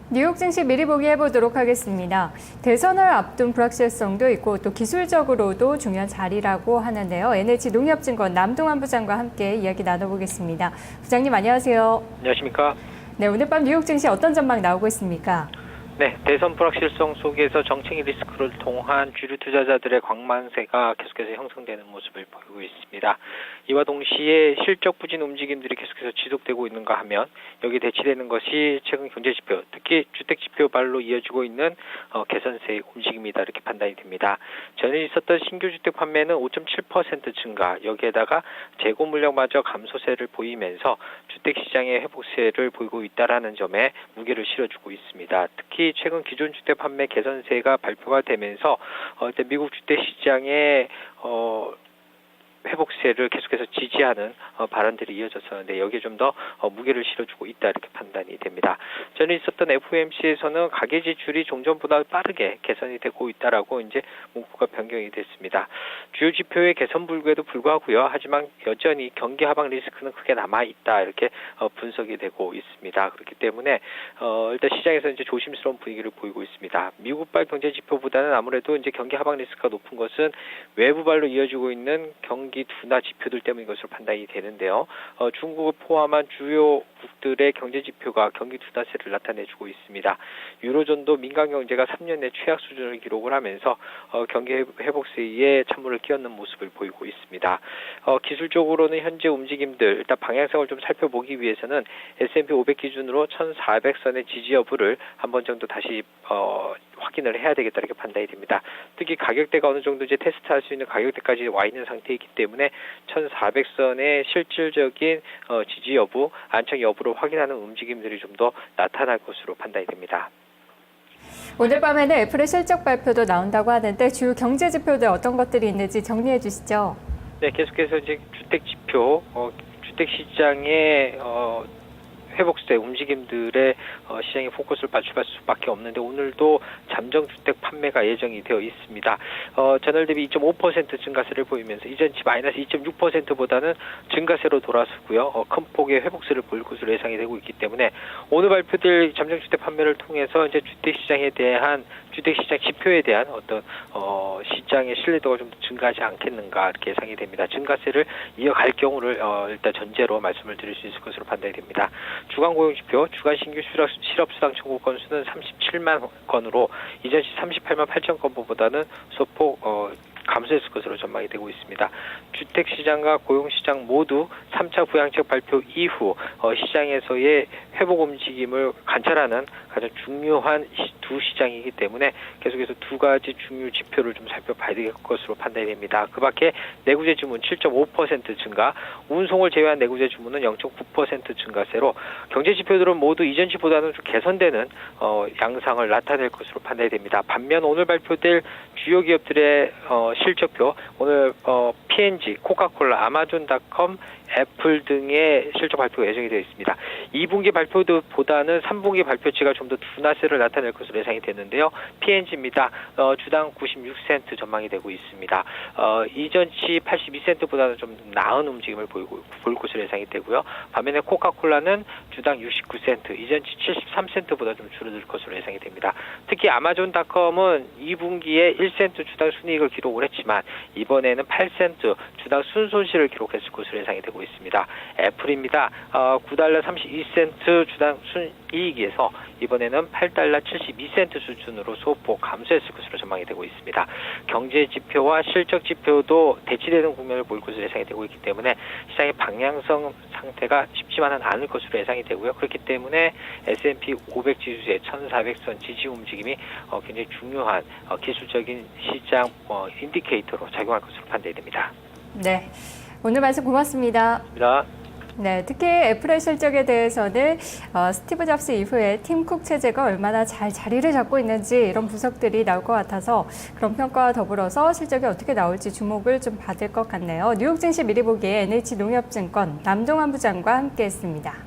뉴욕 증시 미리 보기 해보도록 하겠습니다. 대선을 앞둔 불확실성도 있고 또 기술적으로도 중요한 자리라고 하는데요. NH농협증권 남동환 부장과 함께 이야기 나눠보겠습니다. 부장님 안녕하세요. 안녕하십니까? 네, 오늘 밤 뉴욕 증시 어떤 전망 나오고 있습니까? 네, 대선 불확실성 속에서 정책 리스크를 통한 주류 투자자들의 광만세가 계속해서 형성되는 모습을 보이고 있습니다. 이와 동시에 실적 부진 움직임들이 계속해서 지속되고 있는가 하면 여기 대치되는 것이 최근 경제 지표, 특히 주택 지표 발로 이어지고 있는 개선세의 움직임이다 이렇게 판단이 됩니다. 전에 있었던 신규 주택 판매는 5.7% 증가, 여기에다가 재고 물량마저 감소세를 보이면서 주택 시장의 회복세를 보이고 있다라는 점에 무게를 실어주고 있습니다. 특히 최근 기존 주택 판매 개선세가 발표가 되면서 일단 미국 주택 시장의 회복세를 계속해서 지지하는 발언들이 이어졌었는데 여기에 좀 더 무게를 실어주고 있다 이렇게 판단이 됩니다. 전에 있었던 FOMC에서는 가계 지출이 종전보다 빠르게 개선이 되고 있다라고 이제 문구가 변경이 됐습니다. 주요 지표의 개선 불구에도 불구하고요. 하지만 여전히 경기 하방 리스크는 크게 남아 있다 이렇게 분석이 되고 있습니다. 그렇기 때문에 일단 시장에서 이제 조심스러운 분위기를 보이고 있습니다. 미국발 경제 지표보다는 아무래도 이제 경기 하방 리스크가 높은 것은 외부발로 이어지고 있는 경기 둔화 지표들 때문인 것으로 판단이 되는데요. 중국을 포함한 주요 국들의 경제 지표가 경기 둔화세를 나타내주고 있습니다. 유로존도 민간 경제가 3년 내 최악 수준을 기록을 하면서 경기 회복세에 찬물을 끼얹는 모습을 보이고 있습니다. 기술적으로는 현재 움직임들 일단 방향성을 좀 살펴보기 위해서는 S&P 500 기준으로 1,400선의 지지 여부를 한 번 정도 다시 확인을 해야 되겠다 이렇게 판단이 됩니다. 특히 가격대가 어느 정도 이제 테스트할 수 있는 가격대까지 와 있는 상태이기 때문에 1,400선의 실질적인 지지 여부, 안착 여부를 확인하는 움직임들이 좀 더 나타날 것으로 판단이 됩니다. 오늘 밤에는 애플의 실적 발표도 나온다고 하는데 주요 경제 지표들 어떤 것들이 있는지 정리해 주시죠. 네, 계속해서 이제 주택 지표, 주택 시장의 회복세 움직임들의 시장의 포커스를 맞춰갈 수밖에 없는데 오늘도 잠정주택 판매가 예정이 되어 있습니다. 전월 대비 2.5% 증가세를 보이면서 이전치 마이너스 2.6%보다는 증가세로 돌아서고요. 큰 폭의 회복세를 보일 것으로 예상이 되고 있기 때문에 오늘 발표될 잠정주택 판매를 통해서 이제 주택시장에 대한 주택시장 지표에 대한 어떤 시장의 신뢰도가 좀 더 증가하지 않겠는가 이렇게 예상이 됩니다. 증가세를 이어갈 경우를 일단 전제로 말씀을 드릴 수 있을 것으로 판단이 됩니다. 주간 고용지표, 주간 신규 실업수당 청구 건수는 37만 건으로 이전시 38만 8천 건보다는 소폭 감소했을 것으로 전망이 되고 있습니다. 주택시장과 고용시장 모두 3차 부양책 발표 이후 시장에서의 회복 움직임을 관찰하는 가장 중요한 두 시장이기 때문에 계속해서 두 가지 중요 지표를 좀 살펴봐야 될 것으로 판단이 됩니다. 그 밖에 내구재 주문 7.5% 증가, 운송을 제외한 내구재 주문은 0.9% 증가세로 경제 지표들은 모두 이전치보다는 좀 개선되는 양상을 나타낼 것으로 판단이 됩니다. 반면 오늘 발표될 주요 기업들의 실적표, 오늘 P&G, 코카콜라, 아마존닷컴, 애플 등의 실적 발표가 예정이 되어 있습니다. 2분기 발표보다는 3분기 발표치가 좀 더 둔화세를 나타낼 것으로 예상이 되는데요. P&G입니다. 주당 96센트 전망이 되고 있습니다. 이전치 82센트보다는 좀 나은 움직임을 보일 것으로 예상이 되고요. 반면에 코카콜라는 주당 69센트, 이전치 73센트보다 좀 줄어들 것으로 예상이 됩니다. 특히 아마존닷컴은 2분기에 1센트 주당 순이익을 기록을 했지만 이번에는 8센트 주당 순손실을 기록했을 것으로 예상이 되고 있습니다. 애플입니다. 9달러 32센트 주당 순이익에서 이번에는 8달러 72센트 수준으로 소폭 감소했을 것으로 전망이 되고 있습니다. 경제 지표와 실적 지표도 대치되는 국면을 보일 것으로 예상이 되고 있기 때문에 시장의 방향성 상태가 쉽지만은 않을 것으로 예상이 되고요. 그렇기 때문에 S&P 500 지수의 1,400선 지지 움직임이 굉장히 중요한 기술적인 시장 인디케이터로 작용할 것으로 판단이 됩니다. 네, 오늘 말씀 고맙습니다. 네, 특히 애플의 실적에 대해서는 스티브 잡스 이후에 팀 쿡 체제가 얼마나 잘 자리를 잡고 있는지 이런 분석들이 나올 것 같아서 그런 평가와 더불어서 실적이 어떻게 나올지 주목을 좀 받을 것 같네요. 뉴욕 증시 미리 보기에 NH농협증권 남동환 부장과 함께했습니다.